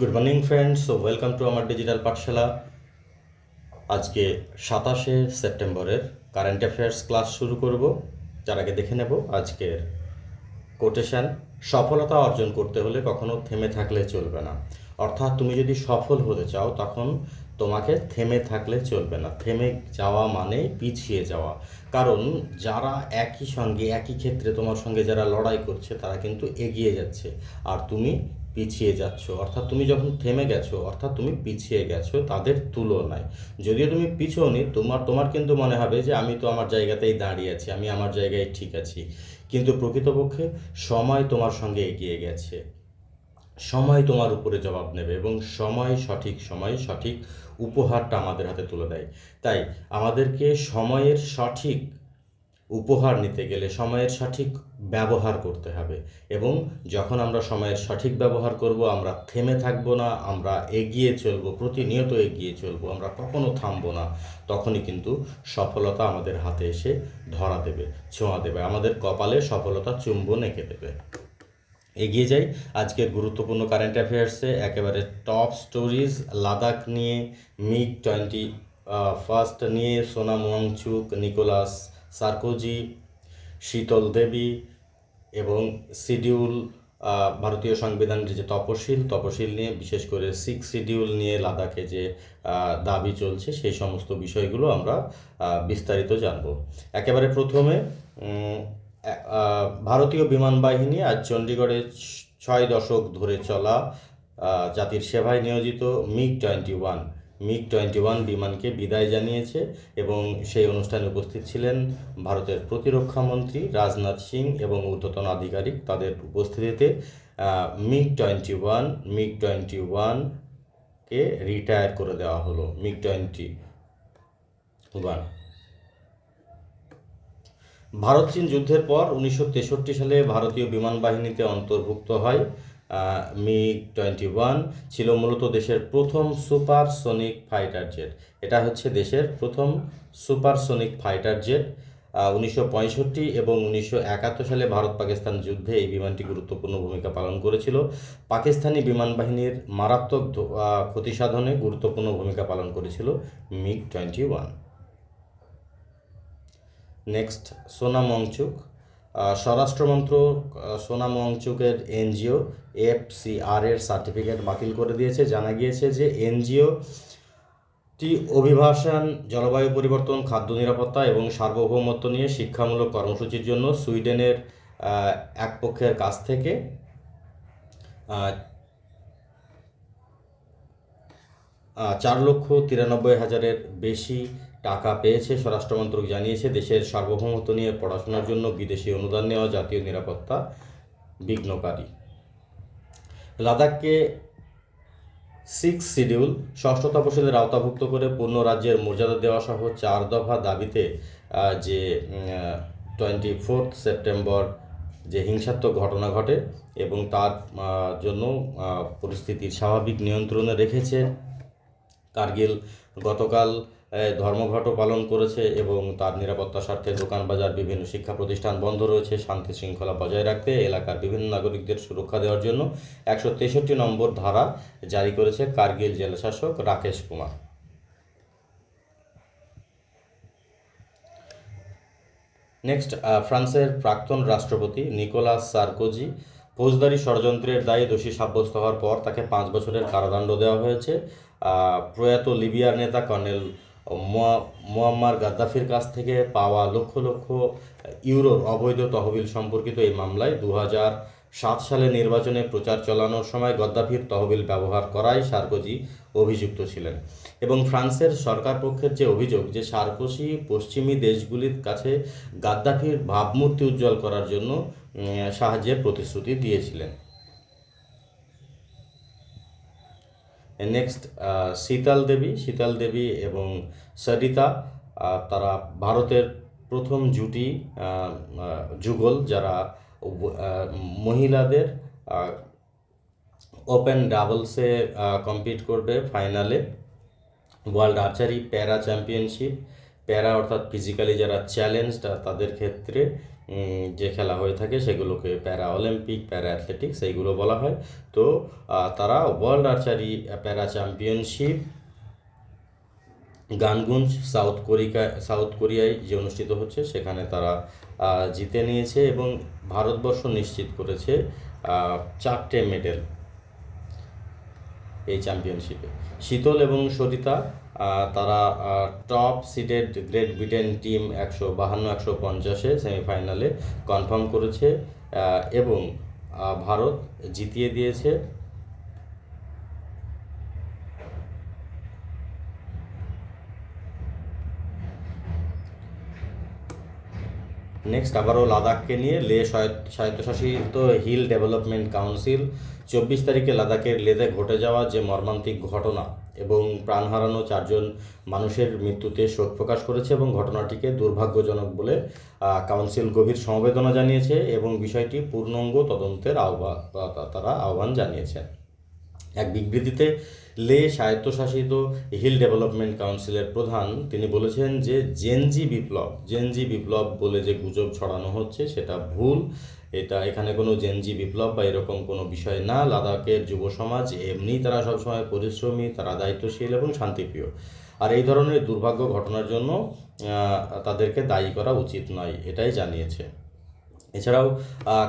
Good morning friends, welcome to আমার digital পাঠশালা। আজকে 27 সেপ্টেম্বরের কারেন্ট অ্যাফেয়ার্স ক্লাস শুরু করব। যার আগে দেখে নেব আজকের কোটেশন। সফলতা অর্জন করতে হলে কখনো থেমে থাকলে চলবে না। অর্থাৎ তুমি যদি সফল হতে চাও তখন তোমাকে থেমে থাকলে চলবে না। থেমে যাওয়া মানে পিছিয়ে যাওয়া। কারণ যারা একই সঙ্গে একই ক্ষেত্রে তোমার সঙ্গে যারা লড়াই করছে তারা কিন্তু এগিয়ে যাচ্ছে, আর তুমি পিছিয়ে যাচ্ছ। অর্থাৎ তুমি যখন থেমে গেছো অর্থাৎ তুমি পিছিয়ে গেছো তাদের তুলনায়। যদিও তুমি পিছোনি, তোমার কিন্তু মনে হবে যে আমি তো আমার জায়গাতেই দাঁড়িয়ে আছি, আমি আমার জায়গায় ঠিক আছি। কিন্তু প্রকৃতপক্ষে সময় তোমার সঙ্গে এগিয়ে গেছে। সময় তোমার উপরে জবাব নেবে এবং সঠিক সময় সঠিক উপহারটা আমাদের হাতে তুলে দেয়। তাই আমাদেরকে সময়ের সঠিক উপহার নিতে গেলে সময়ের সঠিক ব্যবহার করতে হবে, এবং যখন আমরা সময়ের সঠিক ব্যবহার করব আমরা থেমে থাকব না, আমরা এগিয়ে চলব, প্রতিনিয়ত এগিয়ে চলব, আমরা কখনো থামবো না। তখনই কিন্তু সফলতা আমাদের হাতে এসে ধরা দেবে, ছোঁয়া দেবে, আমাদের কপালে সফলতা চুম্বন এঁকে দেবে। এগিয়ে যাই আজকের গুরুত্বপূর্ণ কারেন্ট অ্যাফেয়ার্সে। একেবারে টপ স্টোরিজ লাদাখ নিয়ে, মিগ-21 নিয়ে, সোনাম ওয়াংচুক, নিকোলাস সার্কোজি, শীতল দেবী এবং শিডিউল, ভারতীয় সংবিধানের যে তপশিল নিয়ে, বিশেষ করে 6 শিডিউল নিয়ে লাদাখে যে দাবি চলছে সেই সমস্ত বিষয়গুলো আমরা বিস্তারিত জানব। একেবারে প্রথমে ভারতীয় বিমান বাহিনী আজ চণ্ডীগড়ে 6 দশক ধরে চলা জাতির সেবায় নিয়োজিত মিগ-21 বিমানকে বিদায় জানিয়েছে, এবং সেই অনুষ্ঠানে উপস্থিত ছিলেন ভারতের প্রতিরক্ষা মন্ত্রী রাজনাথ সিং এবং ঊর্ধ্বতন আধিকারিক। তাদের উপস্থিতিতে মিগ-21কে রিটায়ার করে দেওয়া হলো। মিগ-21 ভারত চীন যুদ্ধের পর 1963 সালে ভারতীয় বিমান বাহিনীতে অন্তর্ভুক্ত হয়। মিগ-21 ছিল মূলত দেশের প্রথম সুপারসনিক ফাইটার জেট। এটা হচ্ছে দেশের প্রথম সুপারসনিক ফাইটার জেট। 1965 এবং 1971 সালে ভারত পাকিস্তান যুদ্ধে এই বিমানটি গুরুত্বপূর্ণ ভূমিকা পালন করেছিল। পাকিস্তানি বিমান বাহিনীর মারাত্মক ক্ষতি সাধনে গুরুত্বপূর্ণ ভূমিকা পালন করেছিল মিগ-21। নেক্সট, সোনাম ওয়াংচুক। স্বরাষ্ট্র মন্ত্রক সোনাম ওয়াংচুকের এনজিও FCR এর সার্টিফিকেট বাতিল করে দিয়েছে। জানা গিয়েছে যে এনজিওটি অভিবাসন, জলবায়ু পরিবর্তন, খাদ্য নিরাপত্তা এবং সার্বভৌমত্ব নিয়ে শিক্ষামূলক কর্মসূচির জন্য সুইডেনের এক পক্ষের কাছ থেকে 4,93,000-এর বেশি টাকা পেয়েছে। স্বরাষ্ট্রমন্ত্রক জানিয়েছে দেশের সার্বভৌমত্ব নিয়ে পড়াশোনার জন্য বিদেশি অনুদান নেওয়া জাতীয় নিরাপত্তা বিঘ্নকারী। লাদাখকে 6 শিডিউল, ষষ্ঠ তপশিলের আওতাভুক্ত করে পূর্ণ রাজ্যের মর্যাদা দেওয়া সহ 4 দফা দাবিতে যে 24 সেপ্টেম্বর যে হিংসাত্মক ঘটনা ঘটে এবং তার জন্য পরিস্থিতির স্বাভাবিক নিয়ন্ত্রণে রেখেছে। কার্গিল গতকাল ধর্মঘটও পালন করেছে এবং তার নিরাপত্তার স্বার্থে দোকান বাজার, বিভিন্ন শিক্ষা প্রতিষ্ঠান বন্ধ রয়েছে। শান্তি শৃঙ্খলা বজায় রাখতে এলাকার বিভিন্ন নাগরিকদের সুরক্ষা দেওয়ার জন্য 163 নম্বর ধারা জারি করেছে কার্গিল জেলাশাসক রাকেশ কুমার। নেক্সট, ফ্রান্সের প্রাক্তন রাষ্ট্রপতি নিকোলাস সার্কোজি ফৌজদারি ষড়যন্ত্রের দায়ে দোষী সাব্যস্ত হওয়ার পর তাকে 5 বছরের কারাদণ্ড দেওয়া হয়েছে। প্রয়াত লিবিয়ার নেতা কর্নেল মুয়াম্মার গাদ্দাফির কাছ থেকে পাওয়া লক্ষ লক্ষ ইউরোর অবৈধ তহবিল সম্পর্কিত এই মামলায় 2007 সালে নির্বাচনে প্রচার চালানোর সময় গাদ্দাফির তহবিল ব্যবহার করায় সার্কোজি অভিযুক্ত ছিলেন। এবং ফ্রান্সের সরকার পক্ষের যে অভিযোগ যে সার্কোজি পশ্চিমী দেশগুলির কাছে গাদ্দাফির ভাবমূর্তি উজ্জ্বল করার জন্য সাহায্যের প্রতিশ্রুতি দিয়েছিলেন। নেক্সট, শীতল দেবী এবং সরিতা, তারা ভারতের প্রথম যুগল যারা মহিলাদের ওপেন ডাবলসে কম্পিট করবে ফাইনালে ওয়ার্ল্ড আর্চারি প্যারা চ্যাম্পিয়নশিপ প্যারা অর্থাৎ ফিজিক্যালি যারা চ্যালেঞ্জড তাদের ক্ষেত্রে যে খেলা হয়ে থাকে সেগুলোকে প্যারা অলিম্পিক, প্যারা অ্যাথলেটিক্স এইগুলো বলা হয়। তো তারা ওয়ার্ল্ড আর্চারি প্যারা চ্যাম্পিয়নশিপ গানগুঞ্জ সাউথ কোরিয়ায় যে অনুষ্ঠিত হচ্ছে সেখানে তারা জিতে নিয়েছে এবং ভারতবর্ষ নিশ্চিত করেছে 4টে মেডেল এই চ্যাম্পিয়নশিপে। শীতল এবং সরিতা তারা top seeded Great Britain team 152-150-এ সেমিফাইনালে কনফার্ম করেছে এবং ভারত জিতিয়ে দিয়েছে। নেক্সট আবারও লাদাখকে নিয়ে স্বায়ত্তশাসিত হিল ডেভেলপমেন্ট কাউন্সিল 24 তারিখে লাদাখের লেতে ঘটে যাওয়া যে মর্মান্তিক ঘটনা এবং প্রাণ হারানো 4জন মানুষের মৃত্যুতে শোক প্রকাশ করেছে এবং ঘটনাটিকে দুর্ভাগ্যজনক বলে কাউন্সিল গভীর সমবেদনা জানিয়েছে এবং বিষয়টি পূর্ণাঙ্গ তদন্তের তারা আহ্বান জানিয়েছেন। এক বিবৃতিতে লে স্বায়ত্তশাসিত হিল ডেভেলপমেন্ট কাউন্সিলের প্রধান তিনি বলেছেন যে জেনজি বিপ্লব বলে যে গুজব ছড়ানো হচ্ছে সেটা ভুল। এখানে কোনো জেনজি বিপ্লব বা এরকম কোনো বিষয় না। লাদাখের যুব সমাজ এমনি তারা সবসময় পরিশ্রমী, তারা দায়িত্বশীল এবং শান্তিপ্রিয়, আর এই ধরনের দুর্ভাগ্য ঘটনার জন্য তাদেরকে দায়ী করা উচিত নয়, এটাই জানিয়েছে। এছাড়াও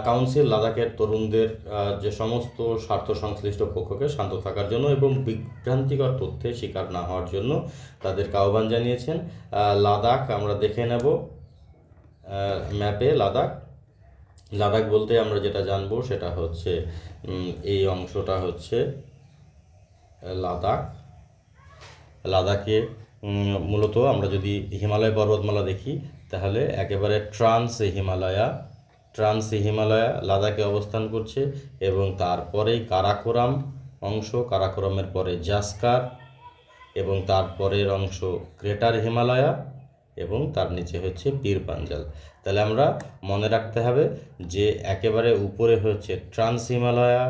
কাউন্সিল লাদাখের তরুণদের যে সমস্ত স্বার্থ সংশ্লিষ্ট পক্ষকে শান্ত থাকার জন্য এবং বিভ্রান্তিকর তথ্যে শিকার না হওয়ার জন্য তাদেরকে আহ্বান জানিয়েছেন। লাদাখ আমরা দেখে নেব ম্যাপে। লাদাখ বলতে আমরা যেটা জানবো সেটা হচ্ছে এই অংশটা হচ্ছে লাদাখে মূলত আমরা যদি হিমালয় পর্বতমালা দেখি তাহলে একেবারে ট্রান্স হিমালয়া লাদাখে অবস্থান করছে এবং তারপরেই কারাকোরাম অংশ, কারাকোরামের পরে জাস্কার এবং তারপরের অংশ গ্রেটার হিমালয়া এবং তার নিচে হচ্ছে পীর পাঞ্জাল। তাহলে আমরা মনে রাখতে হবে যে একেবারে উপরে হচ্ছে ট্রান্স হিমালয়া,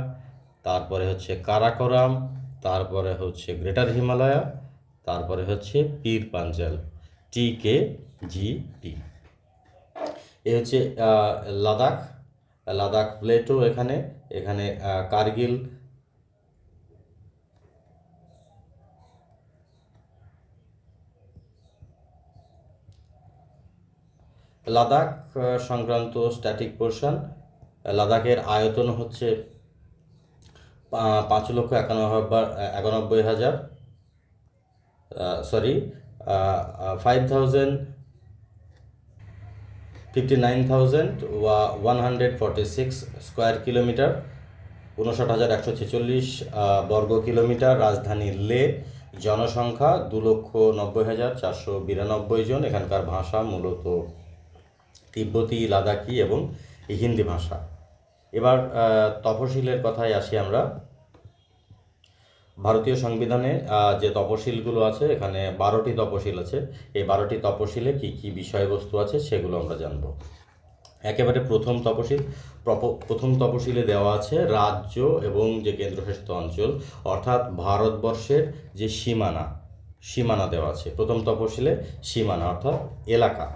তারপরে হচ্ছে কারাকোরাম, তারপরে হচ্ছে গ্রেটার হিমালয়া, তারপরে হচ্ছে পীর পাঞ্জাল, TKGP। এ হচ্ছে লাদাখ প্লেটো। এখানে কার্গিল, লাদাখ সংক্রান্ত স্ট্যাটিক পোর্শন। লাদাখের আয়তন হচ্ছে 5,91,000 5,59,146 স্কোয়ার কিলোমিটার, 59,146 বর্গ কিলোমিটার। রাজধানী লে। জনসংখ্যা 2,90,492 জন। এখানকার ভাষা মূলত তিব্বতী, লাদাখি এবং হিন্দি ভাষা। এবার তফসিলের কথায় আসি আমরা। ভারতীয় সংবিধানে যে তপশিলগুলো আছে, এখানে 12টি তপশিল আছে। এই 12টি তপশিলে কী কী বিষয়বস্তু আছে সেগুলো আমরা জানব। একেবারে প্রথম তপশিলে দেওয়া আছে রাজ্য এবং যে কেন্দ্রশাসিত অঞ্চল, অর্থাৎ ভারতবর্ষের যে সীমানা দেওয়া আছে। প্রথম তপশিলে সীমানা অর্থাৎ এলাকা।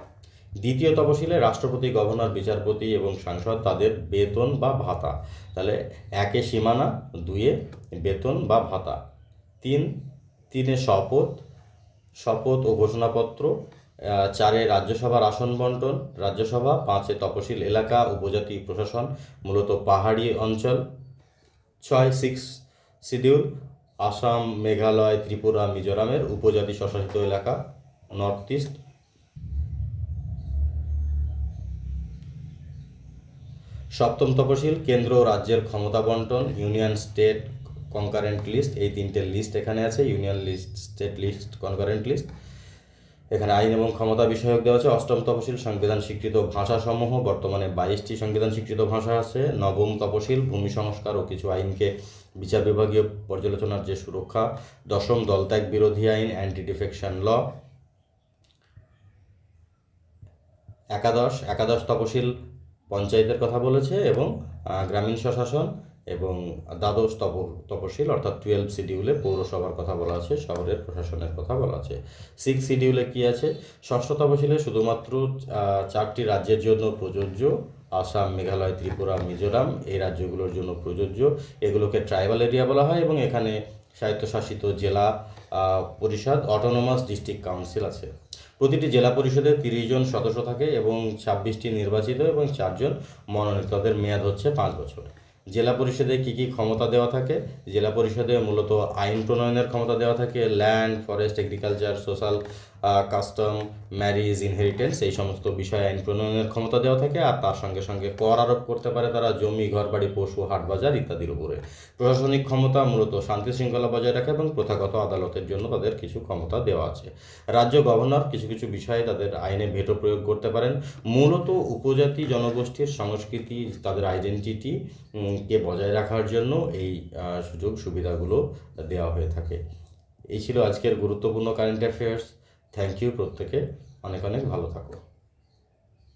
দ্বিতীয় তপশিলে রাষ্ট্রপতি, গভর্নর, বিচারপতি এবং সাংসদ তাদের বেতন বা ভাতা। তাহলে 1 সীমানা, 2 বেতন বা ভাতা, 3 শপথ ও ঘোষণাপত্র, 4 রাজ্যসভার আসন বন্টন রাজ্যসভা, 5 তপশিল এলাকা উপজাতি প্রশাসন মূলত পাহাড়ি অঞ্চল, 6 শিডিউল আসাম, মেঘালয়, ত্রিপুরা, মিজোরামের উপজাতি স্বশাসিত এলাকা নর্থ ইস্ট। 7ম তপশিল কেন্দ্র ও রাজ্যের ক্ষমতা বন্টন, ইউনিয়ন স্টেট কনকারেন্ট লিস্ট। এই 3টে লিস্ট এখানে আছে, union list, state list, concurrent list. এখানে আইন এবং ক্ষমতা বিষয়ক দেওয়া আছে। 8ম তপশিল সংবিধান স্বীকৃত ভাষাসমূহ, বর্তমানে 22টি সংবিধান স্বীকৃত ভাষা আছে। 9ম তপশিল ভূমি সংস্কার ও কিছু আইনকে বিচার বিভাগীয় পর্যালোচনার যে সুরক্ষা। 10ম দলত্যাগ বিরোধী আইন, অ্যান্টি ডিফেকশন ল। একাদশ তপশিল পঞ্চায়েতের কথা বলেছে এবং গ্রামীণ স্বশাসন এবং দ্বাদশ তপশিল অর্থাৎ 12 শিডিউলে পৌরসভার কথা বলা আছে, শহরের প্রশাসনের কথা বলা আছে। 6 শিডিউলে কি আছে? ষষ্ঠ তপশিলে শুধুমাত্র 4টি রাজ্যের জন্য প্রযোজ্য, আসাম, মেঘালয়, ত্রিপুরা, মিজোরাম, এই রাজ্যগুলোর জন্য প্রযোজ্য। এগুলোকে ট্রাইবাল এরিয়া বলা হয় এবং এখানে স্বায়ত্তশাসিত জেলা পরিষদ, অটোনোমাস ডিস্ট্রিক্ট কাউন্সিল আছে। প্রতিটি জেলা পরিষদে 30 জন সদস্য থাকে এবং 26টি নির্বাচিত এবং 4 জন মনোনীত। তাদের মেয়াদ হচ্ছে 5 বছর। জেলা পরিষদে কী কী ক্ষমতা দেওয়া থাকে? জেলা পরিষদে মূলত আইন প্রণয়নের ক্ষমতা দেওয়া থাকে। Land, forest, agriculture, social, custom, marriage, inheritance, এই সমস্ত বিষয়ে আইন প্রণয়নের ক্ষমতা দেওয়া থাকে। আর তার সঙ্গে সঙ্গে কর আরোপ করতে পারে তারা জমি, ঘরবাড়ি, পশু, হাট বাজার ইত্যাদির উপরে। প্রশাসনিক ক্ষমতা মূলত শান্তি শৃঙ্খলা বজায় রাখে এবং প্রথাগত আদালতের জন্য তাদের কিছু ক্ষমতা দেওয়া আছে। রাজ্য গভর্নর কিছু কিছু বিষয়ে তাদের আইনে ভেটো প্রয়োগ করতে পারেন। মূলত উপজাতি জনগোষ্ঠীর সংস্কৃতি, তাদের আইডেন্টিটি কে বজায় রাখার জন্য এই সুযোগ সুবিধাগুলো দেওয়া হয়ে থাকে। এই ছিল আজকের গুরুত্বপূর্ণ কারেন্ট অ্যাফেয়ার্স। থ্যাংক ইউ প্রত্যেকে, অনেক অনেক ভালো থাকো।